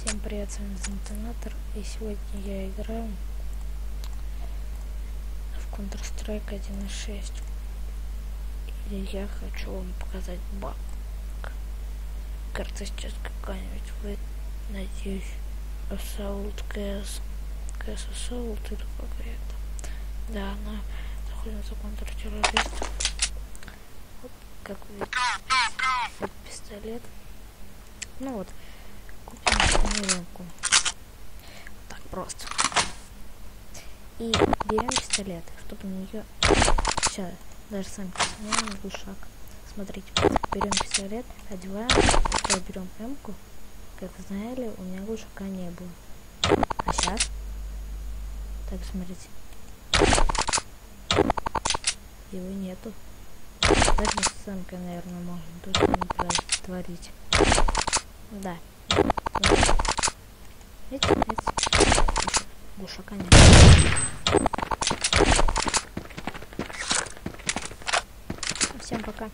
Всем привет, с вами Дентонатор, и сегодня я играю в Counter-Strike 1.6. И я хочу вам показать баг. Кажется, сейчас какая-нибудь, вы, надеюсь, Assault CS Assault или какая-то. Да, она находится контртеррорист. Вот, как вы видите, вот пистолет. Ну вот, купим тренировку. Так просто. И берем пистолет, чтобы на нее... Сейчас, даже сами посмотрим глушак. Смотрите, берем пистолет, одеваем, тогда берем М-ку. Как вы знали, у меня глушака не было. А сейчас... Так, смотрите. Его нету. Даже самка, наверное, можно тут не творить. Да. Видите? Глушака нет. Всем пока.